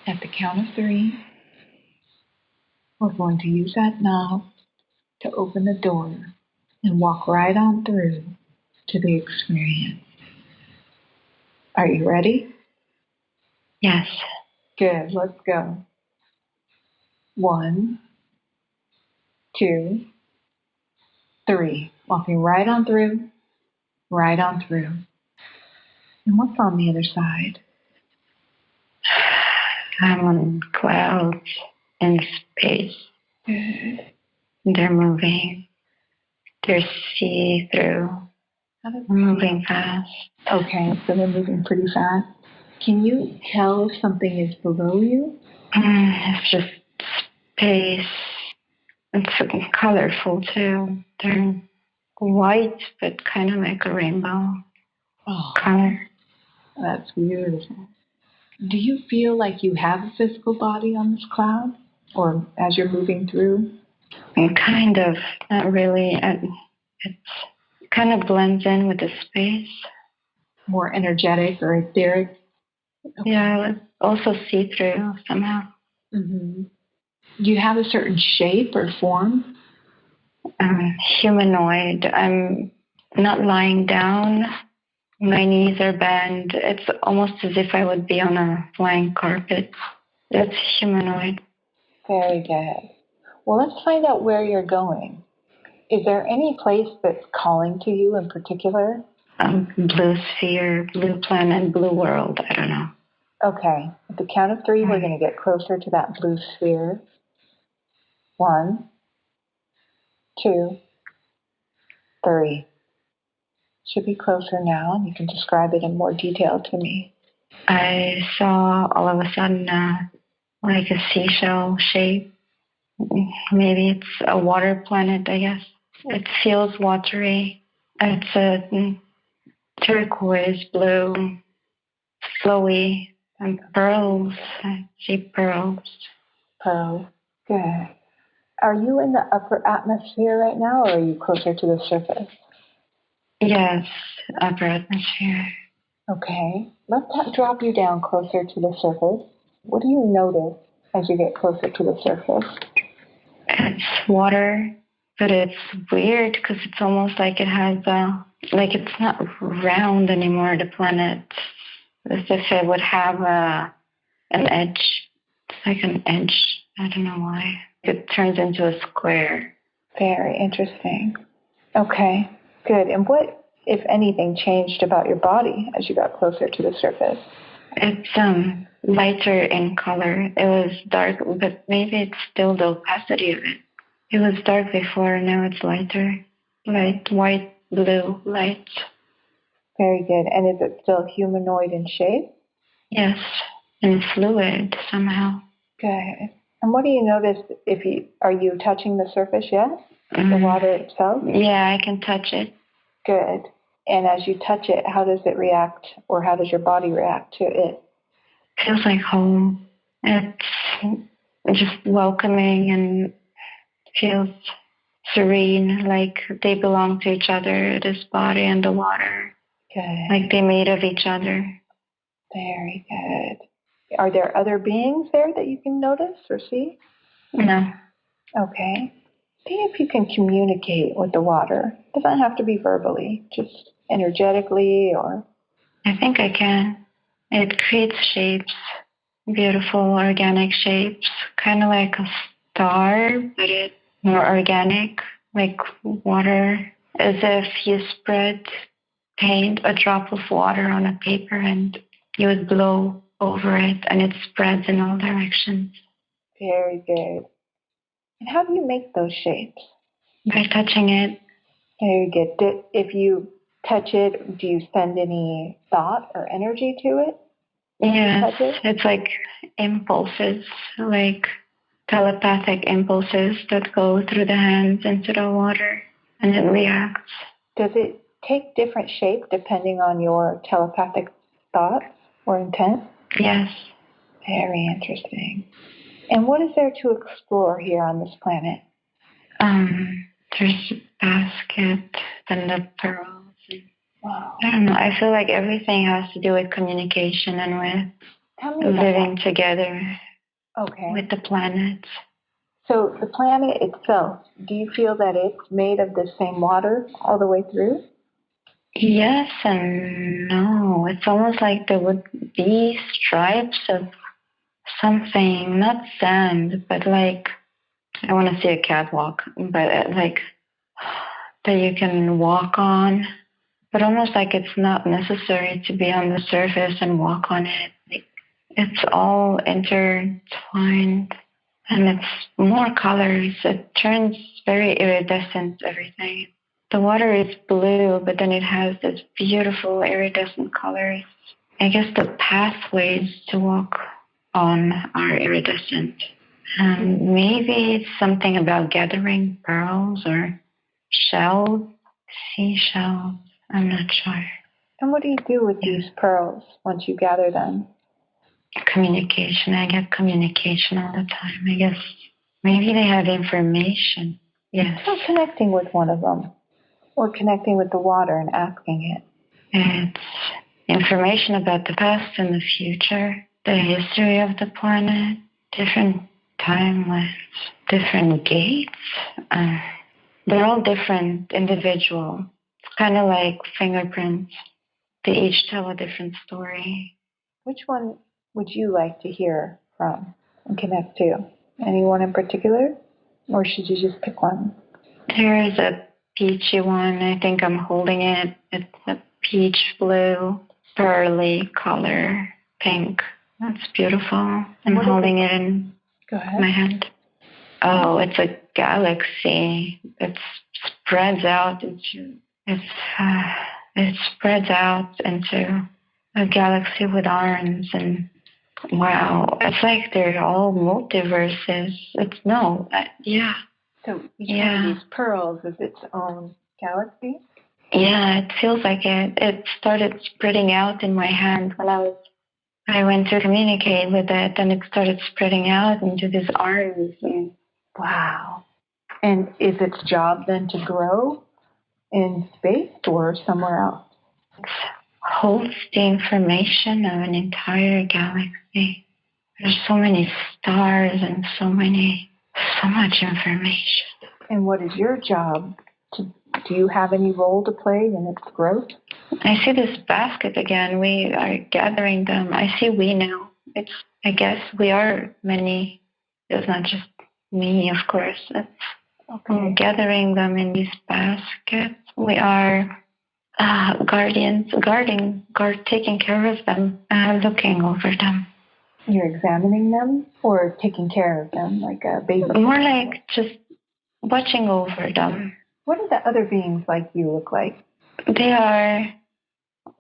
At the count of three, we're going to use that knob to open the door and walk right on through to the experience. Are you ready? Yes. Good, let's go. 1, 2, 3. Walking right on through, right on through. And what's on the other side? I'm on clouds in space. Good. They're moving. They're see-through. Moving fast. Okay, so they're moving pretty fast. Can you tell if something is below you? It's just space. It's colorful too. They're white, but kind of like a rainbow color. That's beautiful. Do you feel like you have a physical body on this cloud? Or as you're moving through? Kind of, not really. It kind of blends in with the space. More energetic or etheric? Okay. Yeah, also see-through somehow. Mm-hmm. Do you have a certain shape or form? Humanoid. I'm not lying down. My knees are bent. It's almost as if I would be on a flying carpet. That's humanoid. Very good. Well, let's find out where you're going. Is there any place that's calling to you in particular? Blue sphere, blue planet, blue world. I don't know. Okay. At the count of three, we're going to get closer to that blue sphere. 1, 2, 3. Should be closer now, and you can describe it in more detail to me. I saw all of a sudden like a seashell shape. Maybe it's a water planet, I guess. It feels watery. It's a turquoise blue, flowy, and pearls. I see pearls. Pearls. Good. Are you in the upper atmosphere right now, or are you closer to the surface? Yes, upper atmosphere. Okay. Let that drop you down closer to the surface. What do you notice as you get closer to the surface? It's water, but it's weird because it's almost like it has like it's not round anymore, the planet. As if it would have an edge. It's like an edge. I don't know why. It turns into a square. Very interesting. Okay, good. And what, if anything, changed about your body as you got closer to the surface? It's lighter in color. It was dark, but maybe it's still the opacity of it. It was dark before, now it's lighter. Light, white, blue, light. Very good. And is it still humanoid in shape? Yes, and fluid somehow. Good. And what do you notice are you touching the surface yet? The water itself? Yeah, I can touch it. Good. And as you touch it, how does it react, or how does your body react to it? Feels like home. It's just welcoming and feels serene, like they belong to each other, this body and the water. Good. Like they made of each other. Very good. Are there other beings there that you can notice or see? No. Okay. See if you can communicate with the water. It doesn't have to be verbally, just energetically or... I think I can. It creates shapes, beautiful organic shapes, kind of like a star, but it's more organic, like water, as if you spread paint, a drop of water on a paper, and you would blow over it, and it spreads in all directions. Very good. And how do you make those shapes? By touching it. Very good. If you touch it, do you send any thought or energy to it? Yes, it's like impulses, like telepathic impulses that go through the hands into the water, and it reacts. Does it take different shape depending on your telepathic thoughts or intent? Yes. Very interesting. And what is there to explore here on this planet? There's a basket, then the pearls. Wow. I don't know. I feel like everything has to do with communication and with Tell me about living that. together Okay. with the planets. So the planet itself, do you feel that it's made of the same water all the way through? Yes and no. It's almost like there would be stripes of something, not sand, but like, I want to see a catwalk, but like that you can walk on, but almost like it's not necessary to be on the surface and walk on it. It's all intertwined and it's more colors. It turns very iridescent, everything. The water is blue, but then it has this beautiful iridescent colors. I guess the pathways to walk on are iridescent. And maybe it's something about gathering pearls or shells, seashells. I'm not sure. And what do you do with these pearls once you gather them? Communication. I get communication all the time. I guess maybe they have information. Yes. So connecting with one of them or connecting with the water and asking it. It's information about the past and the future, the history of the planet, different timelines, different gates. They're all different, individual. It's kind of like fingerprints. They each tell a different story. Which one would you like to hear from and connect to? Anyone in particular? Or should you just pick one? There is a peachy one. I think I'm holding it. It's a peach blue, pearly color, pink. That's beautiful. I'm holding it in my hand. Oh, it's a galaxy. It spreads out into it spreads out into a galaxy with arms, and wow, it's like they're all multiverses. Yeah. So each one of these pearls is its own galaxy? Yeah, it feels like it. It started spreading out in my hand when I went to communicate with it, and it started spreading out into these arms. Wow. And is its job then to grow in space or somewhere else? It holds the information of an entire galaxy. There's so many stars and so much information. And what is your job? Do you have any role to play in its growth? I see this basket again. We are gathering them. I see we now. I guess we are many. It's not just me, of course. We're gathering them in these baskets. We are guardians, taking care of them, looking over them. You're examining them or taking care of them like a baby? More like just watching over them. What do the other beings like you look like? They are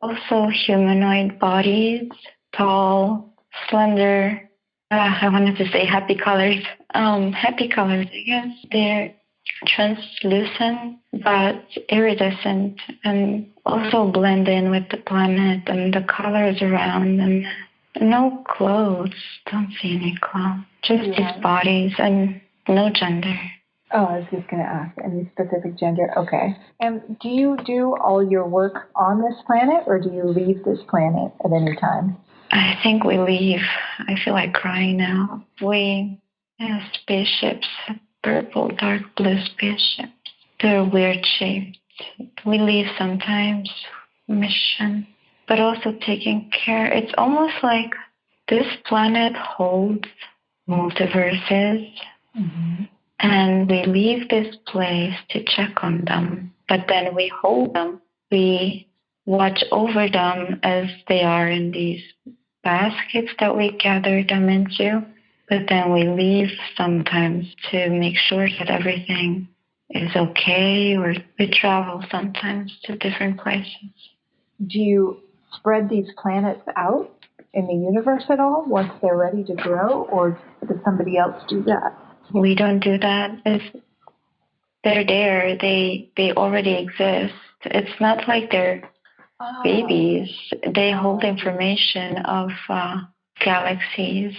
also humanoid bodies, tall, slender. I wanted to say happy colors. Happy colors, I guess. They're translucent but iridescent and also blend in with the planet and the colors around them. No clothes. Don't see any clothes. Just these bodies and no gender. Oh, I was just going to ask, any specific gender? Okay. And do you do all your work on this planet, or do you leave this planet at any time? I think we leave. I feel like crying now. We have spaceships, purple, dark blue spaceships. They're weird shaped. We leave sometimes, mission, but also taking care. It's almost like this planet holds multiverses. Mm-hmm. And we leave this place to check on them, but then we hold them. We watch over them as they are in these baskets that we gather them into, but then we leave sometimes to make sure that everything is okay, or we travel sometimes to different places. Do you spread these planets out in the universe at all once they're ready to grow, or does somebody else do that? We don't do that. They're there. They already exist. It's not like they're babies. They hold information of galaxies.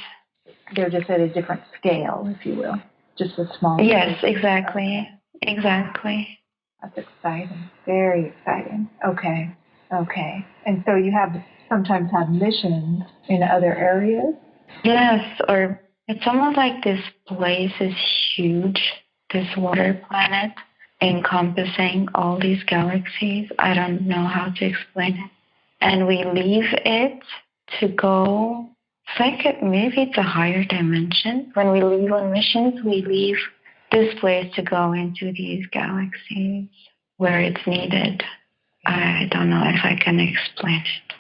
They're just at a different scale, if you will. Just a small. Yes, exactly. Okay. Exactly. That's exciting. Very exciting. Okay. And so you have sometimes have missions in other areas. Yes, or it's almost like this place is huge, this water planet encompassing all these galaxies. I don't know how to explain it. And we leave it to go, it's like maybe it's a higher dimension. When we leave on missions, we leave this place to go into these galaxies where it's needed. I don't know if I can explain it.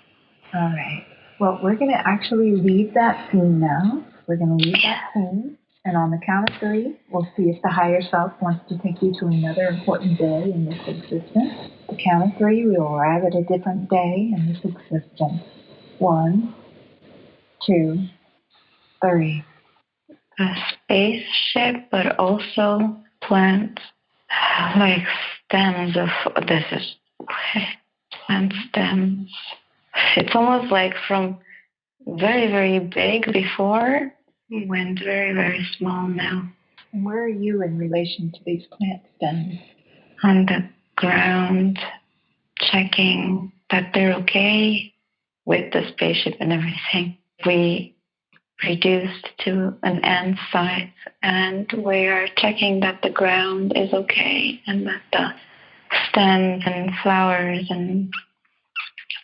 All right. Well, we're going to actually leave that scene now. We're going to leave that scene. And on the count of 3, we'll see if the higher self wants to take you to another important day in this existence. The count of 3, we will arrive at a different day in this existence. 1, 2, 3. A spaceship, but also plants, like stems of, this is plant stems. It's almost like from very, very big before, went very, very small now. And where are you in relation to these plant stems? On the ground, checking that they're okay with the spaceship and everything. We reduced to an end size, and we are checking that the ground is okay and that the stems and flowers and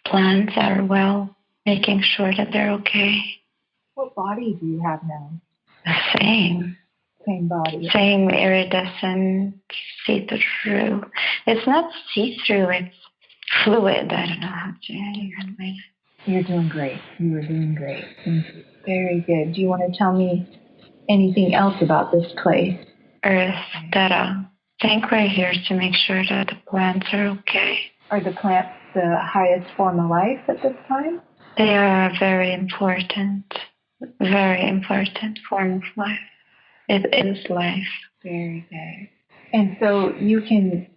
plants are well, making sure that they're okay. What body do you have now? The same. Same body. Same iridescent, see-through. It's not see-through, it's fluid. I don't know how to explain it. You're doing great. You are doing great. Very good. Do you want to tell me anything else about this place? Earth data. I think we're here to make sure that the plants are okay. Are the plants the highest form of life at this time? They are a very important form of life. It is life. Very good. And so you can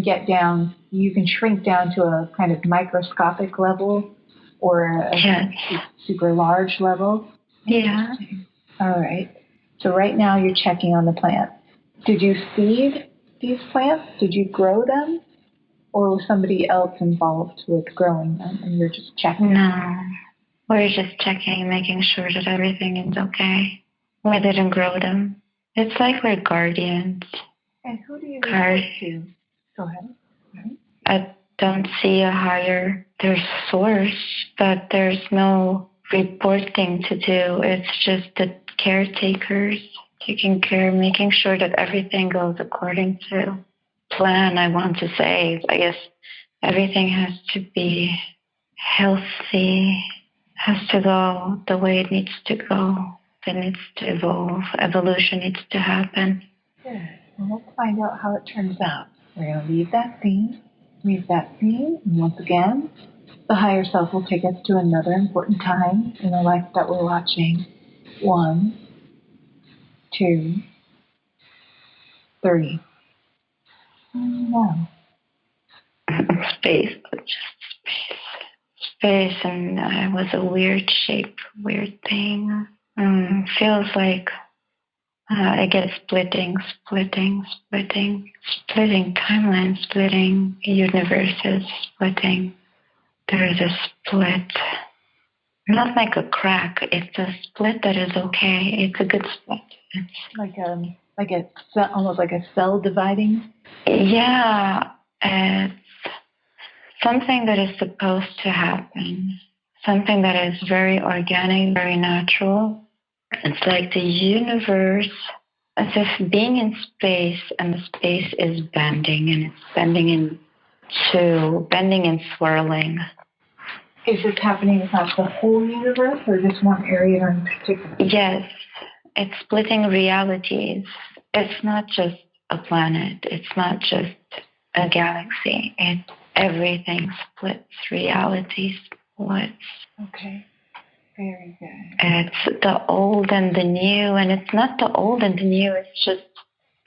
get down, you can shrink down to a kind of microscopic level or a super large level? Yeah. All right. So right now you're checking on the plants. Did you seed these plants? Did you grow them? Or was somebody else involved with growing them and you're just checking? No. We're just checking, making sure that everything is okay. We didn't grow them. It's like we're guardians. And who do you report to? Go ahead. I don't see a higher, there's source, but there's no reporting to do. It's just the caretakers taking care, making sure that everything goes according to plan. I want to say, I guess everything has to be healthy, has to go the way it needs to go. It needs to evolve. Evolution needs to happen. Good. Well, let's find out how it turns out. We're going to leave that scene. And once again, the higher self will take us to another important time in the life that we're watching. 1, 2, 3. No. Space, just space. Space, and it was a weird shape, weird thing. Feels like I get splitting timelines, splitting universes, splitting. There is a split. Not like a crack. It's a split that is okay. It's a good split. It's almost like a cell dividing. Yeah, it's something that is supposed to happen. Something that is very organic, very natural. It's like the universe, as if being in space, and the space is bending, and it's bending and swirling. Is this happening across the whole universe or just one area in particular? Yes, it's splitting realities. It's not just a planet. It's not just a galaxy. Everything splits. Reality splits. Okay. Very good. It's the old and the new, and it's not the old and the new, it's just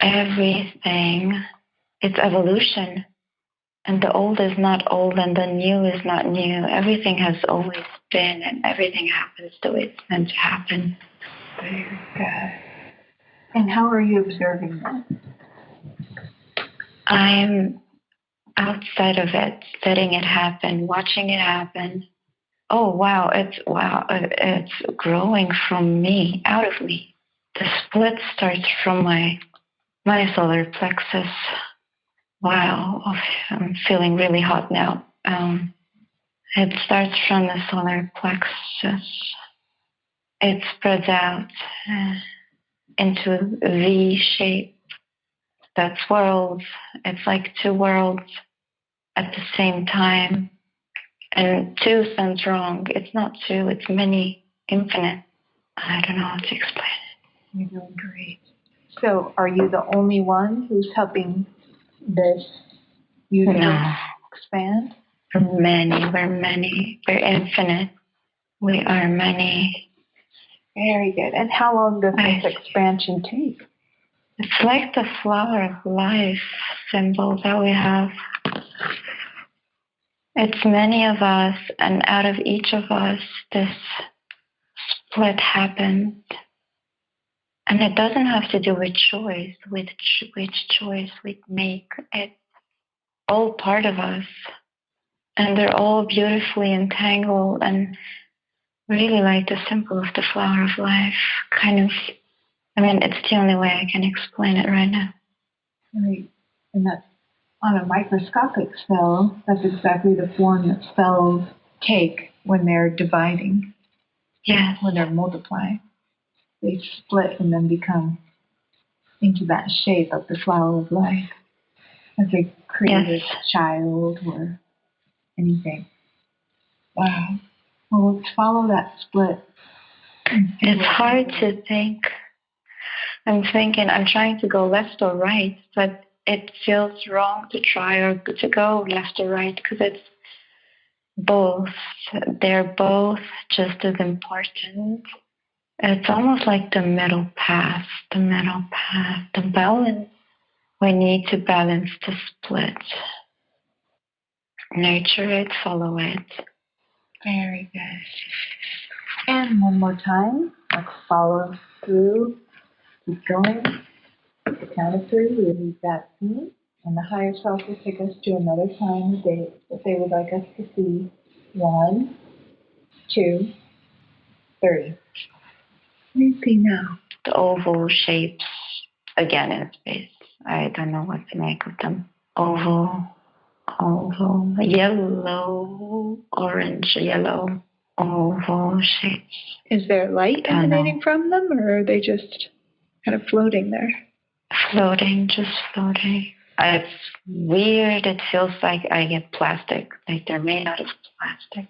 everything. It's evolution. And the old is not old and the new is not new. Everything has always been, and everything happens the way it's meant to happen. Very good. And how are you observing that? I'm outside of it, letting it happen, watching it happen. oh wow, it's growing from me, out of me. The split starts from my solar plexus. Wow, I'm feeling really hot now. It starts from the solar plexus. It spreads out into a V shape. That's worlds. It's like two worlds at the same time. And two sounds wrong. It's not two, it's many, infinite. I don't know how to explain it. You're doing great. So, are you the only one who's helping this universe expand? We're many. We're infinite. We are many. Very good. And how long does this expansion take? It's like the flower of life symbol that we have. It's many of us, and out of each of us, this split happened. And it doesn't have to do with choice, with which choice we make. It's all part of us. And they're all beautifully entangled and really like the symbol of the flower of life. Kind of, I mean, it's the only way I can explain it right now. Right. And that's on a microscopic cell, that's exactly the form that cells take when they're dividing. Yes. When they're multiplying. They split and then become into that shape of the flower of life as they create a child or anything. Wow. Well, let's follow that split. It's hard to think. I'm trying to go left or right, but it feels wrong to try or to go left or right because it's both. They're both just as important. It's almost like the middle path, the balance. We need to balance the split. Nurture it, follow it. Very good. And one more time, let's follow through. Keep going. At the count of three, we leave that scene, and the higher self will take us to another time that they would like us to see. 1, 2, 3. What do you see now? The oval shapes again in space. I don't know what to make of them. Oval, yellow, orange, yellow, oval shapes. Is there light emanating from them, or are they just kind of floating there? Floating, just floating. It's weird. It feels like I get plastic, like they're made out of plastic.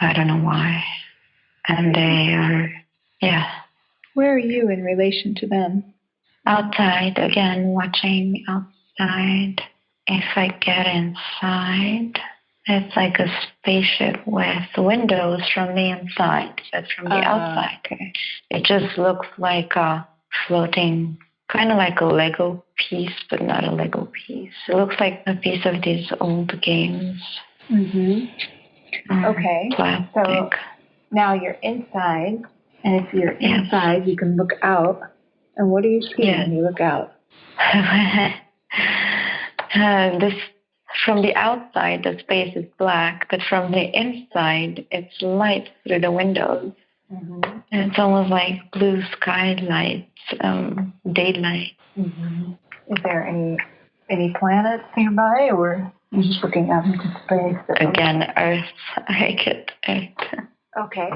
I don't know why. And they are, yeah. Where are you in relation to them? Outside, again, watching outside. If I get inside, it's like a spaceship with windows from the inside, but from the outside. Okay. It just looks like a floating, kind of like a Lego piece, but not a Lego piece. It looks like a piece of these old games. Mm-hmm. Okay. Plastic. So now you're inside, and if you're inside, you can look out. And what do you see when you look out? This from the outside, the space is black, but from the inside, it's light through the windows. Mm-hmm. And it's almost like blue sky lights, daylight. Mm-hmm. Is there any planets nearby, or you're just looking out into space? Again, Earth. I get Earth. Okay,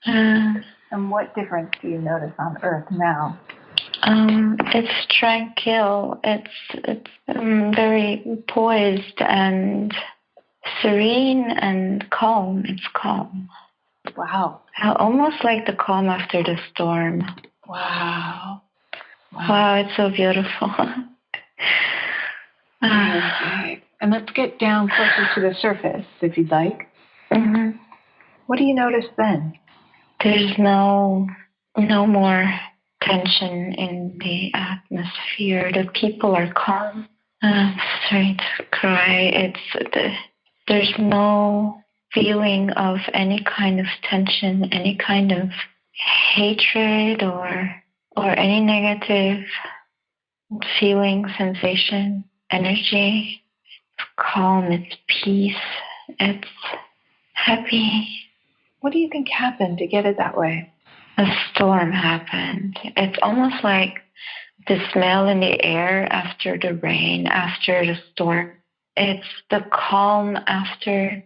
good. And what difference do you notice on Earth now? It's tranquil. It's very poised and serene and calm. It's calm. Wow. Almost like the calm after the storm. Wow. Wow, it's so beautiful. Okay. And let's get down closer to the surface, if you'd like. Mm-hmm. What do you notice then? There's no more tension in the atmosphere. The people are calm. I'm starting to cry. There's no feeling of any kind of tension, any kind of hatred or any negative feeling, sensation, energy. It's calm, it's peace, it's happy. What do you think happened to get it that way? A storm happened. It's almost like the smell in the air after the rain, after the storm. It's the calm after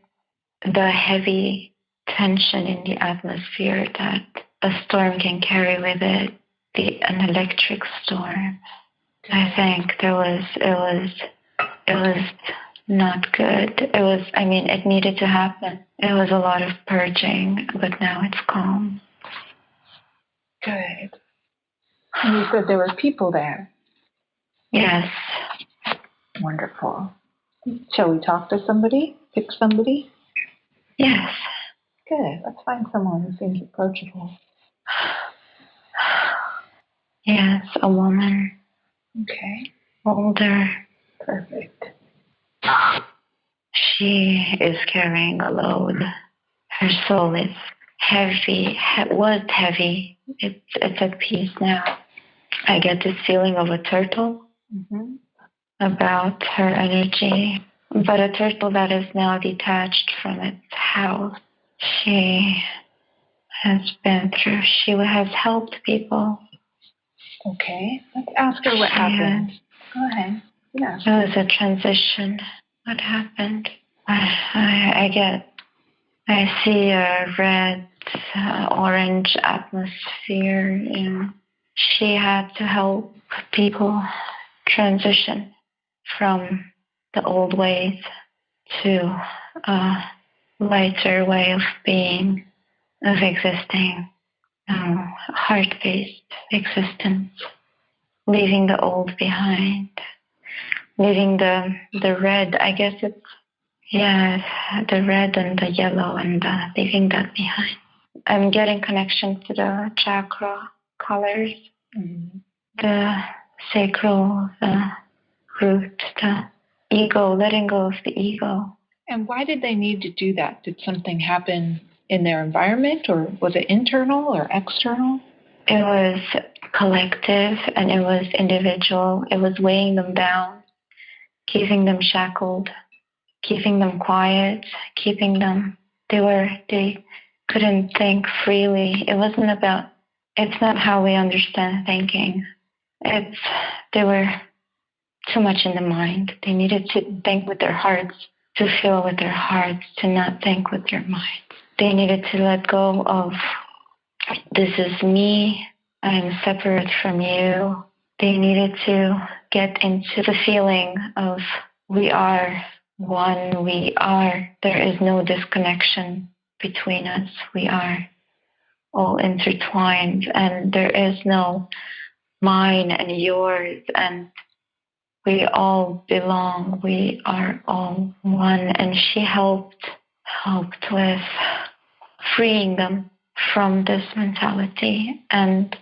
the heavy tension in the atmosphere that a storm can carry with it, an electric storm. I think it was not good. It needed to happen. It was a lot of purging, but now it's calm. Good. And you said there were people there. Yes. Wonderful. Shall we talk to somebody? Pick somebody? Yes. Good. Let's find someone who seems approachable. Yes, a woman. Okay. Older. Perfect. She is carrying a load. Her soul is heavy, was heavy. It's at peace now. I get this feeling of a turtle about her energy, but a turtle that is now detached from its house. She has helped people. Okay. Let's ask her what happened. Go ahead. Yeah. It was a transition. What happened? I see a red, orange atmosphere, and she had to help people transition from the old ways to a lighter way of being, of existing, heart-based existence, leaving the old behind, leaving the red. I guess it's the red and the yellow, and leaving that behind. I'm getting connection to the chakra colors, the sacral, the root, the ego, letting go of the ego. And why did they need to do that? Did something happen in their environment, or was it internal or external? It was collective and it was individual. It was weighing them down, keeping them shackled, keeping them quiet, keeping them, they couldn't think freely. It's not how we understand thinking. They were too much in the mind. They needed to think with their hearts, to feel with their hearts, to not think with their minds. They needed to let go of, this is me, I am separate from you. They needed to get into the feeling of, we are one, there is no disconnection between us. We are all intertwined, and there is no mine and yours, and we all belong. We are all one. And she helped with freeing them from this mentality. And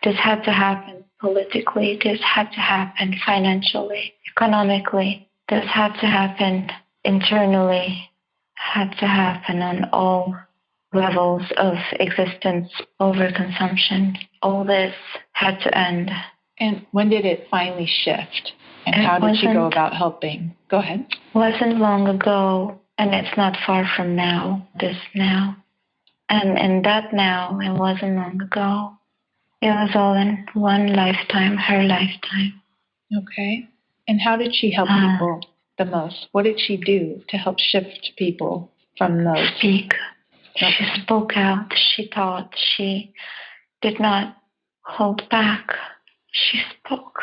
this had to happen politically. This had to happen financially, economically. This had to happen internally. Had to happen on all levels of existence, overconsumption. All this had to end. And when did it finally shift? And how did she go about helping? Go ahead. Wasn't long ago, and it's not far from now, this now. And in that now, it wasn't long ago. It was all in one lifetime, her lifetime. Okay. And how did she help people the most? What did she do to help shift people from those? Speak. She spoke out. She taught. She did not hold back. She spoke.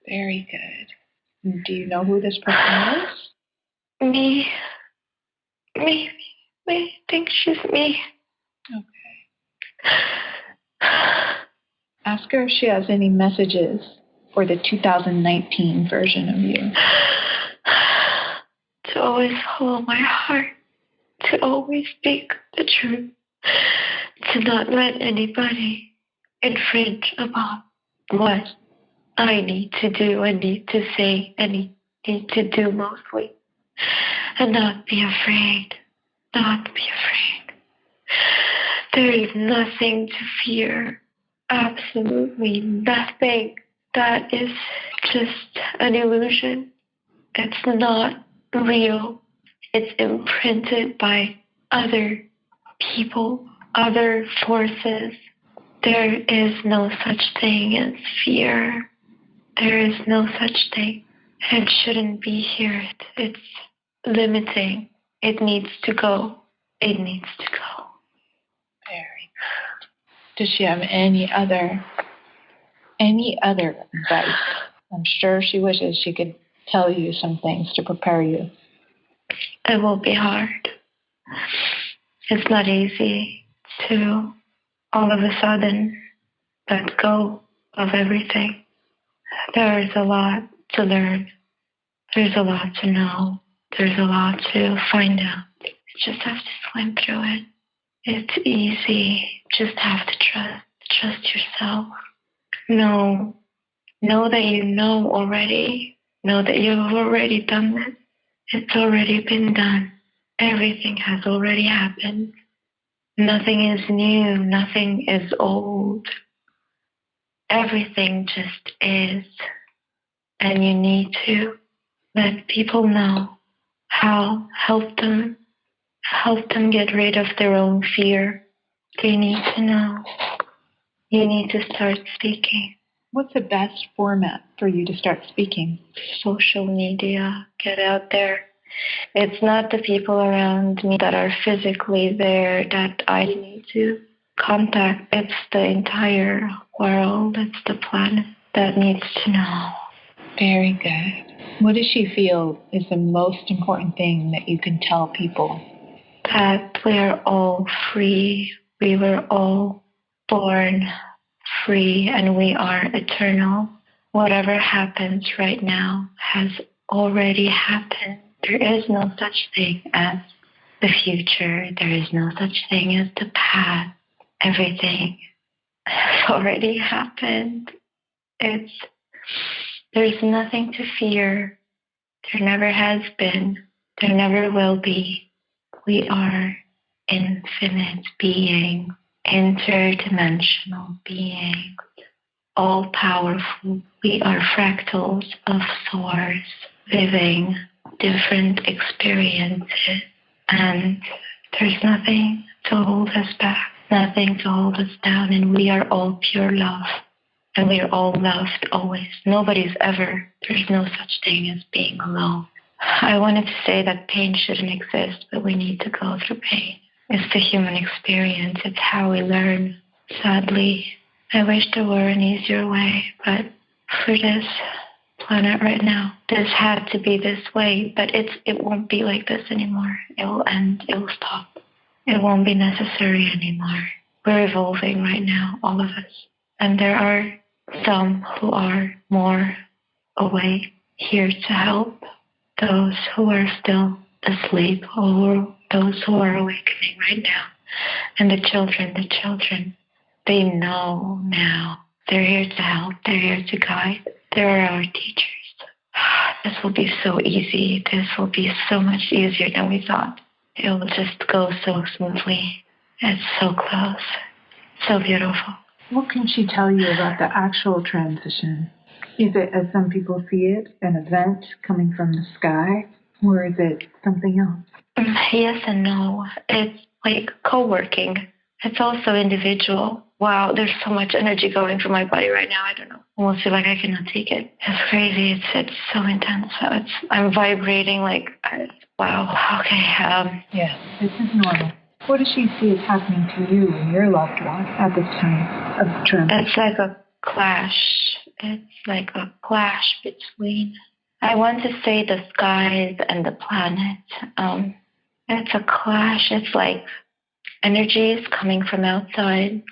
Very good. Do you know who this person is? Me. I think she's me. Okay. Ask her if she has any messages for the 2019 version of you. To always follow my heart. To always speak the truth. To not let anybody infringe upon what I need to do, I need to say, I need to do mostly. And not be afraid. Not be afraid. There is nothing to fear. Absolutely nothing. That is just an illusion. It's not real. It's imprinted by other people, other forces. There is no such thing as fear. There is no such thing. It shouldn't be here. It's limiting. It needs to go. It needs to go. Very good. Does she have any other advice? I'm sure she wishes she could tell you some things to prepare you. It will be hard. It's not easy to all of a sudden let go of everything. There is a lot to learn. There's a lot to know. There's a lot to find out. You just have to swim through it. It's easy. Just have to trust yourself. Know that you know already. Know that you've already done it. It's already been done. Everything has already happened. Nothing is new. Nothing is old. Everything just is. And you need to let people know how. Help them get rid of their own fear. They need to know. You need to start speaking. What's the best format for you to start speaking? Social media. Get out there. It's not the people around me that are physically there that I need to contact. It's the entire world. It's the planet that needs to know. Very good. What does she feel is the most important thing that you can tell people? That we are all free. We were all born free and we are eternal. Whatever happens right now has already happened. There is no such thing as the future. There is no such thing as the past. Everything has already happened. There's nothing to fear. There never has been. There never will be. We are infinite beings, interdimensional beings, all powerful. We are fractals of source, living different experiences, and there's nothing to hold us back, nothing to hold us down, and we are all pure love, and we are all loved always. There's no such thing as being alone. I wanted to say that pain shouldn't exist, but we need to go through pain. It's the human experience. It's how we learn. Sadly, I wish there were an easier way, but for this planet right now, this had to be this way, but it won't be like this anymore. It will end. It will stop. It won't be necessary anymore. We're evolving right now, all of us. And there are some who are more awake, here to help those who are still asleep or those who are awakening right now. And the children, they know now. They're here to help. They're here to guide. They're our teachers. This will be so easy. This will be so much easier than we thought. It will just go so smoothly. It's so close. So beautiful. What can she tell you about the actual transition? Is it, as some people see it, an event coming from the sky, or is it something else? Yes and no. It's like co-working. It's also individual. Wow, there's so much energy going through my body right now. I don't know. I almost feel like I cannot take it. It's crazy. It's so intense. I'm vibrating like, wow. Okay. Yes, this is normal. What does she see is happening to you and your loved one at this time of transition? It's like a clash. It's like a clash between, I want to say, the skies and the planet. It's a clash. It's like energies coming from outside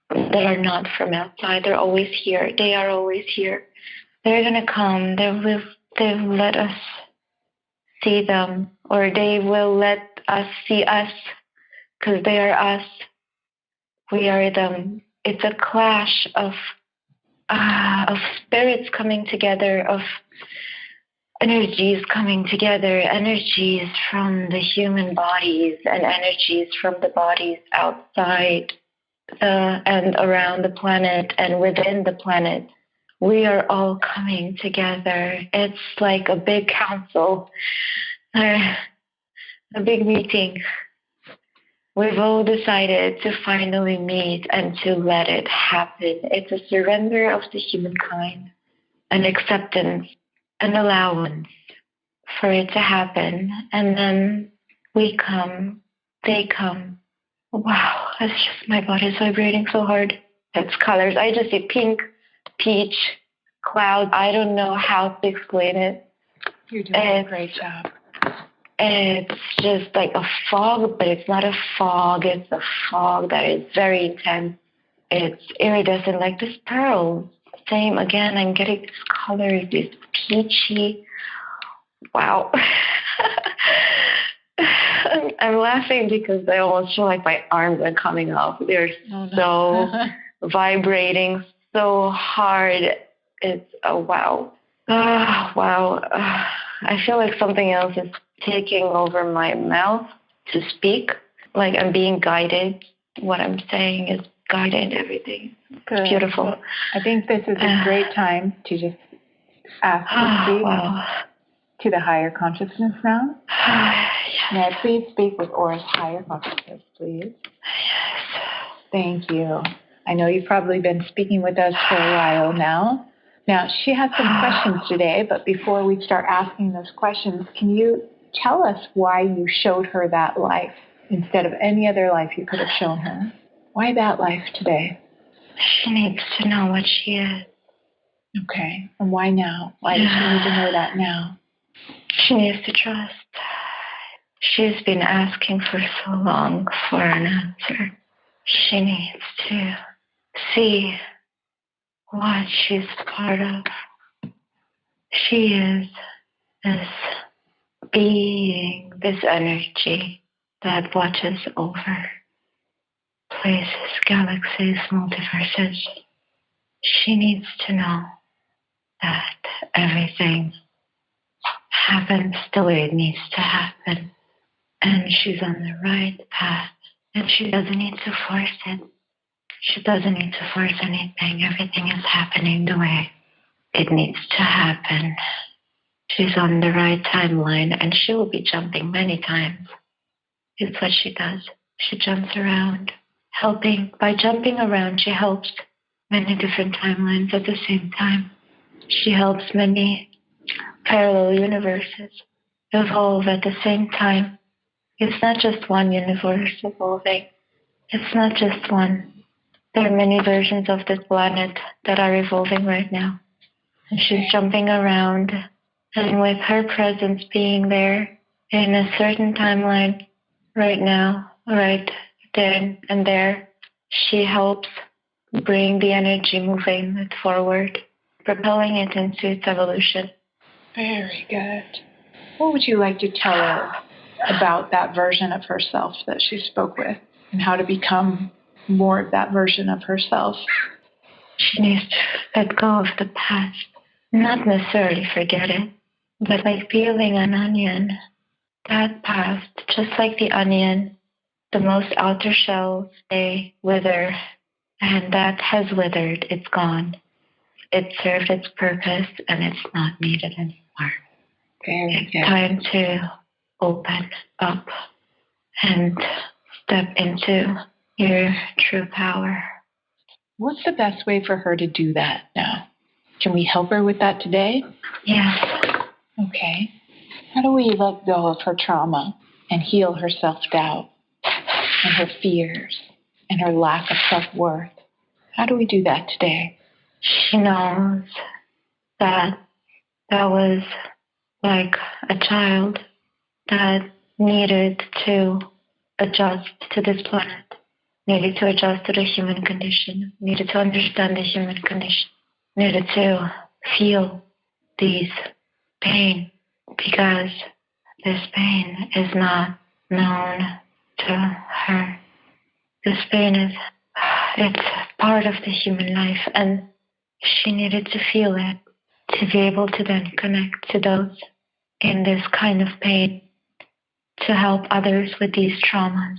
that are not from outside. They're always here. They are always here. They're going to come. They've let us see them, or they will let us see us, because they are us. We are them. It's a clash of spirits coming together, of energies coming together, energies from the human bodies and energies from the bodies outside and around the planet and within the planet. We are all coming together. It's like a big council, or a big meeting. We've all decided to finally meet and to let it happen. It's a surrender of the humankind, an acceptance, an allowance for it to happen. And then we come, they come. Wow, it's just my body's vibrating so hard. It's colors. I just see pink, peach, clouds. I don't know how to explain it. You're doing a great job. It's just like a fog, but it's not a fog. It's a fog that is very intense. It's iridescent, like this pearl. Same again, I'm getting these colors, this peachy. Wow. I'm laughing because I almost feel like my arms are coming off. They're so vibrating, so hard. It's wow. Wow. I feel like something else is taking over my mouth to speak. Like I'm being guided. What I'm saying is guided, everything. It's beautiful. Well, I think this is a great time to just ask to speak to the higher consciousness now. Yes. May I please speak with Aura's higher consciousness, please? Yes. Thank you. I know you've probably been speaking with us for a while now. Now, she has some questions today, but before we start asking those questions, can you tell us why you showed her that life instead of any other life you could have shown her? Why that life today? She needs to know what she is. Okay. And why now? Why does she need to know that now? She needs to trust. She's been asking for so long for an answer. She needs to see what she's part of. She is this being, this energy that watches over places, galaxies, multiverses. She needs to know that everything happens the way it needs to happen. And she's on the right path. And she doesn't need to force it. She doesn't need to force anything. Everything is happening the way it needs to happen. She's on the right timeline, and she will be jumping many times. It's what she does. She jumps around, helping. By jumping around, she helps many different timelines at the same time. She helps many parallel universes evolve at the same time. It's not just one universe evolving. It's not just one. There are many versions of this planet that are evolving right now. And she's jumping around. And with her presence being there in a certain timeline right now, right then and there, she helps bring the energy moving it forward, propelling it into its evolution. Very good. What would you like to tell her about that version of herself that she spoke with and how to become more of that version of herself? She needs to let go of the past, not necessarily forget it, but like peeling an onion. That past, just like the onion, the most outer shells, they wither, and that has withered, it's gone. It served its purpose, and it's not needed anymore. Very good. It's time to open up and step into your true power. What's the best way for her to do that now? Can we help her with that today? Yes. Okay. How do we let go of her trauma and heal her self-doubt and her fears and her lack of self-worth? How do we do that today? She knows that that was like a child that needed to adjust to this planet, needed to adjust to the human condition, needed to understand the human condition, needed to feel these pain because this pain is not known to her. This pain is, it's part of the human life, and she needed to feel it to be able to then connect to those in this kind of pain, to help others with these traumas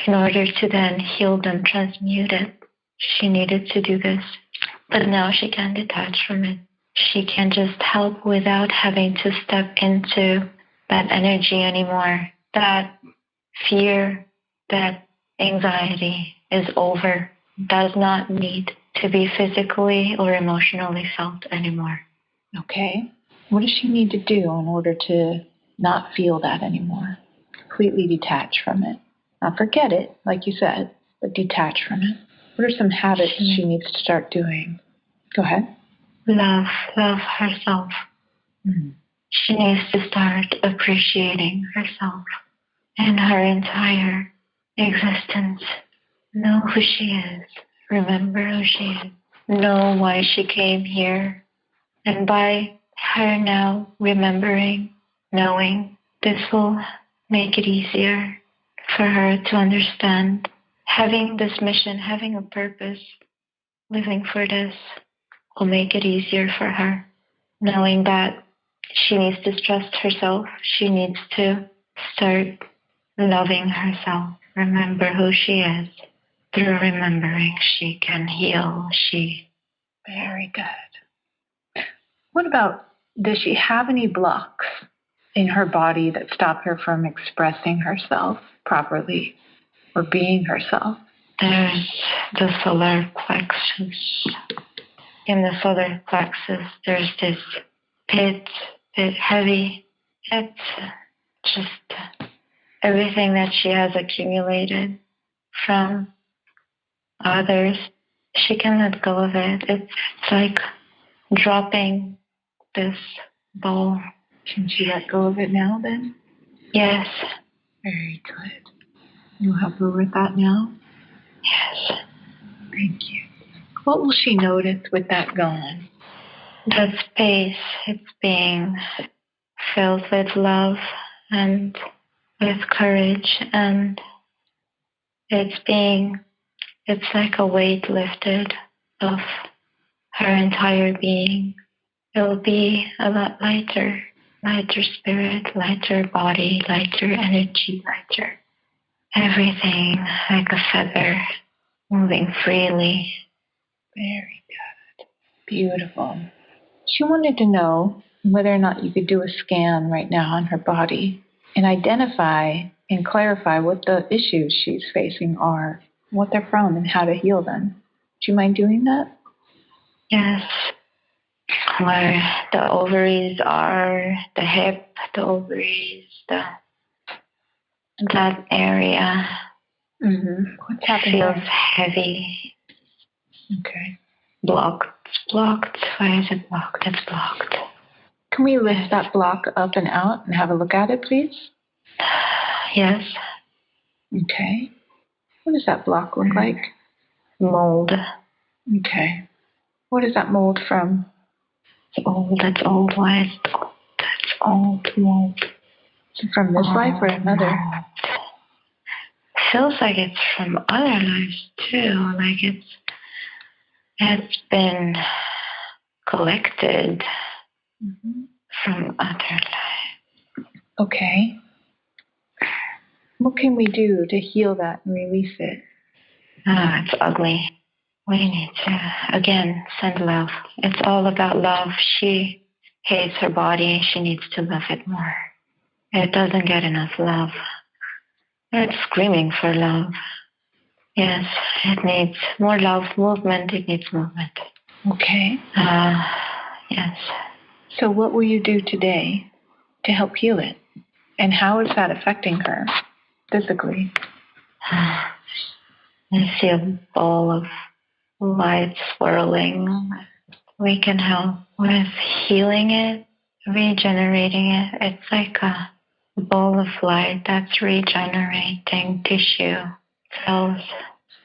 in order to then heal them, transmute it. She needed to do this. But now she can detach from it. She can just help without having to step into that energy anymore. That fear, that anxiety is over. Does not need to be physically or emotionally felt anymore. Okay. What does she need to do in order to not feel that anymore? Completely detach from it. Not forget it, like you said, but detach from it. What are some habits she needs to start doing? Go ahead. Love herself. Mm-hmm. She needs to start appreciating herself and her entire existence. Know who she is. Remember who she is. Know why she came here. And by her now remembering, knowing, this will make it easier for her to understand. Having this mission, having a purpose, living for this will make it easier for her. Knowing that she needs to trust herself. She needs to start loving herself. Remember who she is. Through remembering, she can heal. Very good. What about, does she have any blocks in her body that stop her from expressing herself properly or being herself? There's the solar plexus. In the solar plexus, there's this bit heavy. It's just everything that she has accumulated from others. She can let go of it. It's like dropping this ball. Can she let go of it now then? Yes. Very good. You'll help her with that now? Yes. Thank you. What will she notice with that gone? The space, it's being filled with love and with courage, and it's like a weight lifted of her entire being. It will be a lot lighter spirit, lighter body, lighter energy, lighter everything, like a feather moving freely. Very good. Beautiful. She wanted to know whether or not you could do a scan right now on her body and identify and clarify what the issues she's facing are, what they're from, and how to heal them. Do you mind doing that? Yes. Where the ovaries are, the hip, the ovaries, that area. Mm-hmm. What's happening? Feels heavy. Okay. Blocked. Why is it blocked? It's blocked. Can we lift that block up and out and have a look at it, please? Yes. Okay. What does that block look like? Mold. Okay. What is that mold from? It's old. That's old. Why is it old? That's old mold. Is it from this life or another? Mold. Feels like it's from other lives too. Like it's been collected from other lives. Okay. What can we do to heal that and release it? It's ugly. We need to, again, send love. It's all about love. She hates her body. She needs to love it more. It doesn't get enough love. It's screaming for love. Yes, it needs more love, movement. It needs movement. Okay. Yes. So what will you do today to help heal it? And how is that affecting her physically? I see a ball of light swirling. We can help with healing it, regenerating it. It's like a ball of light that's regenerating tissue cells,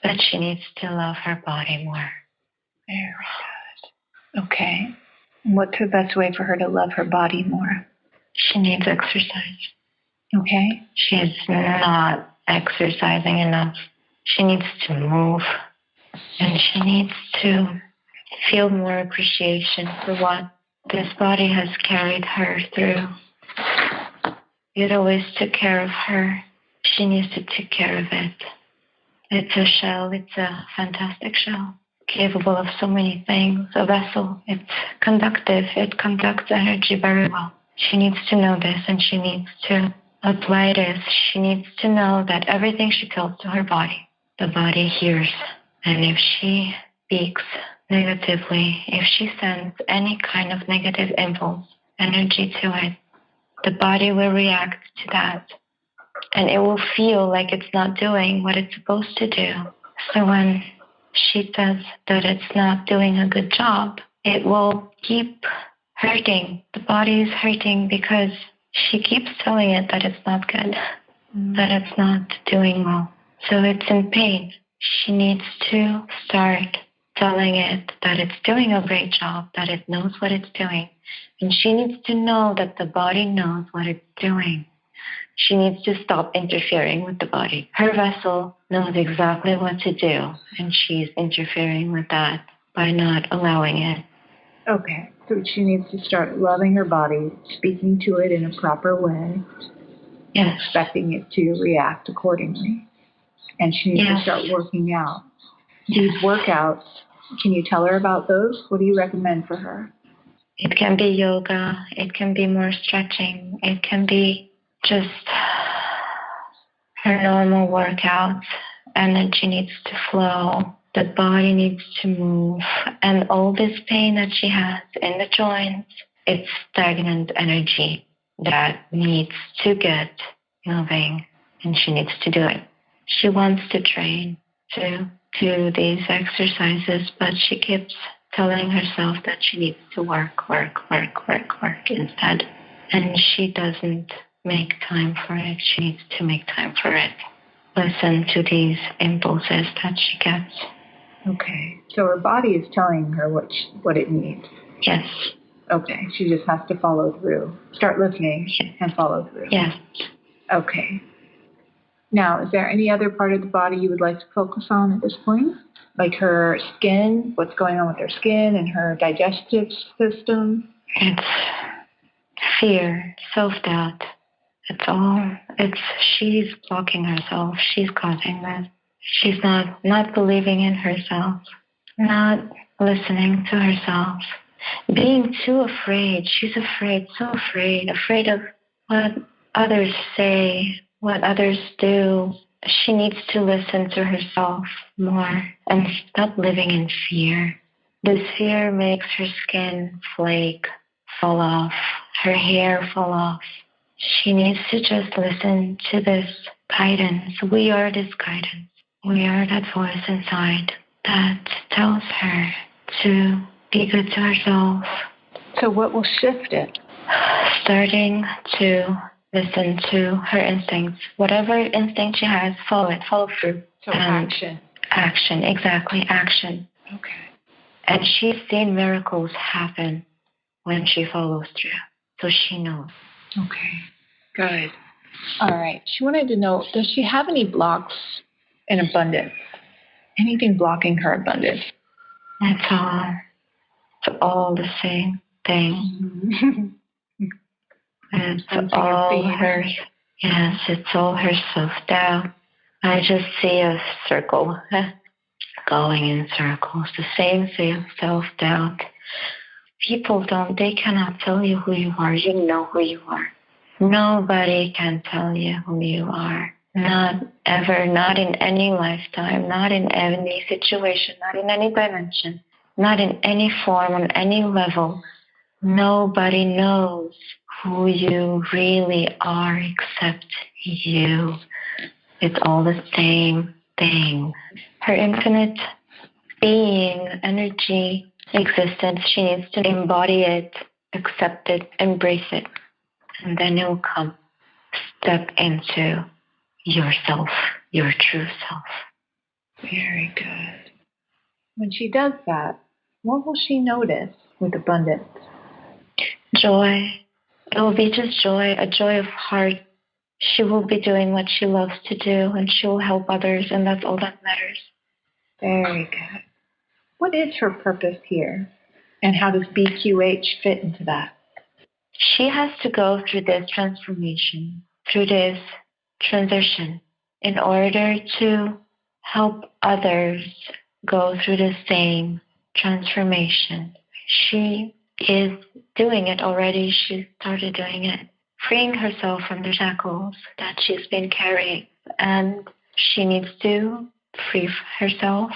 but she needs to love her body more. Very good. Okay. What's the best way for her to love her body more? She needs exercise. Okay. She's not exercising enough. She needs to move, and she needs to feel more appreciation for what this body has carried her through. It always took care of her. She needs to take care of it. It's a shell. It's a fantastic shell. capable of so many things. A vessel, it's conductive. It conducts energy very well. She needs to know this, and she needs to apply this. She needs to know that everything she tells to her body, the body hears. And if she speaks negatively, if she sends any kind of negative impulse, energy to it, the body will react to that. And it will feel like it's not doing what it's supposed to do. So when she says that it's not doing a good job, it will keep hurting. The body is hurting because she keeps telling it that it's not good, that it's not doing well. So it's in pain. She needs to start telling it that it's doing a great job, that it knows what it's doing. And she needs to know that the body knows what it's doing. She needs to stop interfering with the body. Her vessel knows exactly what to do, and she's interfering with that by not allowing it. Okay, so she needs to start loving her body, speaking to it in a proper way, Yes. expecting it to react accordingly. And she needs to start working out. These workouts, can you tell her about those? What do you recommend for her? It can be yoga. It can be more stretching. It can be just her normal workouts. Energy needs to flow. The body needs to move. And all this pain that she has in the joints, it's stagnant energy that needs to get moving. And she needs to do it. She wants to train to do these exercises, but she keeps telling herself that she needs to work instead. And she doesn't make time for it. She needs to make time for it. Listen to these impulses that she gets. Okay. So her body is telling her what it needs. Yes. Okay. She just has to follow through. Start listening and follow through. Yes. Okay. Now, is there any other part of the body you would like to focus on at this point? Like her skin, what's going on with her skin and her digestive system? It's fear, self-doubt. She's blocking herself. She's causing this. She's not believing in herself, not listening to herself, being too afraid. She's afraid, so afraid of what others say, what others do. She needs to listen to herself more and stop living in fear. This fear makes her skin flake, fall off, her hair fall off. She needs to just listen to this guidance. We are this guidance. We are that voice inside that tells her to be good to herself. So what will shift it? Starting to listen to her instincts. Whatever instinct she has, follow it, follow through. So action. Action, exactly, action. Okay. And she's seen miracles happen when she follows through. So she knows. Okay, good. All right. She wanted to know, does she have any blocks in abundance? Anything blocking her abundance? It's all the same thing. It's all her, yes, it's all her self-doubt. I just see a circle going in circles, the same self-doubt. People they cannot tell you who you are. You know who you are. Nobody can tell you who you are. Not ever, not in any lifetime, not in any situation, not in any dimension, not in any form, on any level. Nobody knows who you really are except you. It's all the same thing. Her infinite being, energy, existence, she needs to embody it, accept it, embrace it. And then it will come. Step into yourself, your true self. Very good. When she does that, what will she notice with abundance? Joy. It will be just joy, a joy of heart. She will be doing what she loves to do, and she will help others, and that's all that matters. Very good. What is her purpose here? And how does BQH fit into that? She has to go through this transformation, through this transition, in order to help others go through the same transformation. She is doing it already. She started doing it, freeing herself from the shackles that she's been carrying. And she needs to free herself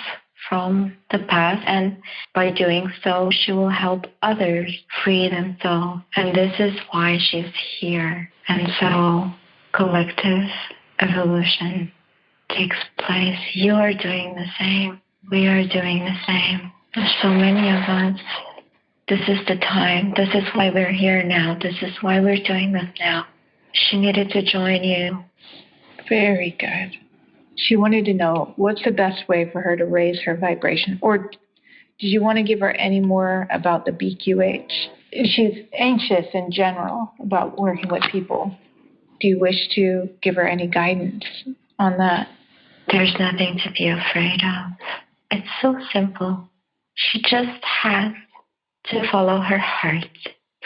from the past. And by doing so, she will help others free themselves. And this is why she's here. And so collective evolution takes place. You are doing the same. We are doing the same. There's so many of us. This is the time. This is why we're here now. This is why we're doing this now. She needed to join you. Very good. She wanted to know what's the best way for her to raise her vibration. Or did you want to give her any more about the BQH? She's anxious in general about working with people. Do you wish to give her any guidance on that? There's nothing to be afraid of. It's so simple. She just has to follow her heart,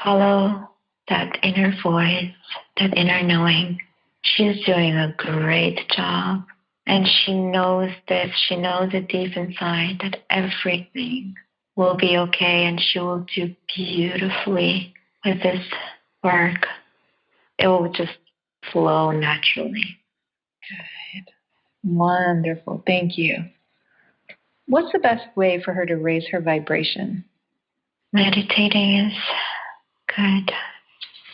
follow that inner voice, that inner knowing. She's doing a great job. And she knows this. She knows it deep inside that everything will be okay and she will do beautifully with this work. It will just flow naturally. Good. Wonderful. Thank you. What's the best way for her to raise her vibration? Meditating is good.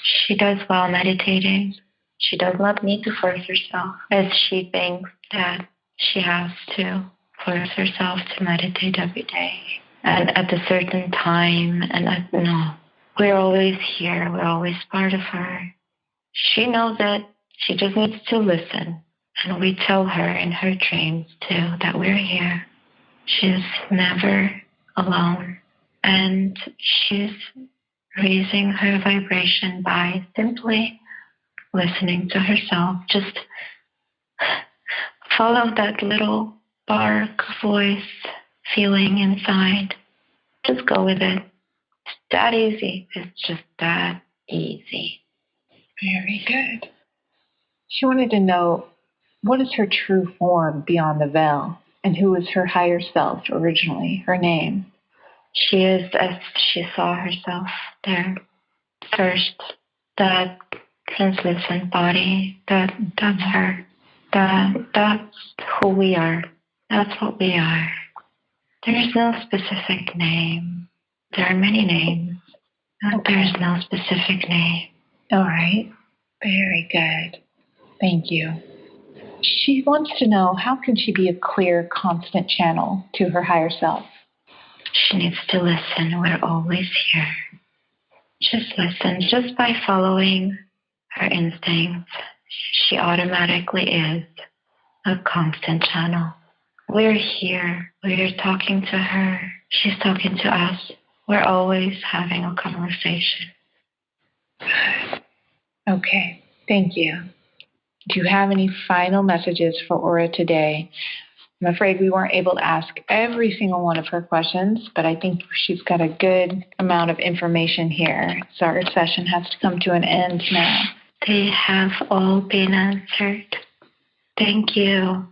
She does well meditating. She does not need to force herself, as she thinks that she has to force herself to meditate every day. And at a certain time, no, we're always here. We're always part of her. She knows it. She just needs to listen. And we tell her in her dreams, too, that we're here. She's never alone. And she's raising her vibration by simply listening to herself. Just follow that little bark voice feeling inside. Just go with it. It's that easy. It's just that easy. Very good. She wanted to know, what is her true form beyond the veil? And who is her higher self originally, her name? She is as she saw herself there first. That translucent body, that's her. That's who we are. That's what we are. There's no specific name. There are many names. Okay. There's no specific name. All right. Very good. Thank you. She wants to know, how can she be a clear, constant channel to her higher self? She needs to listen. We're always here. Just listen. Just by following her instincts, she automatically is a constant channel. We're here. We're talking to her. She's talking to us. We're always having a conversation. Good. Okay. Thank you. Do you have any final messages for Aura today? I'm afraid we weren't able to ask every single one of her questions, but I think she's got a good amount of information here. So our session has to come to an end now. They have all been answered. Thank you.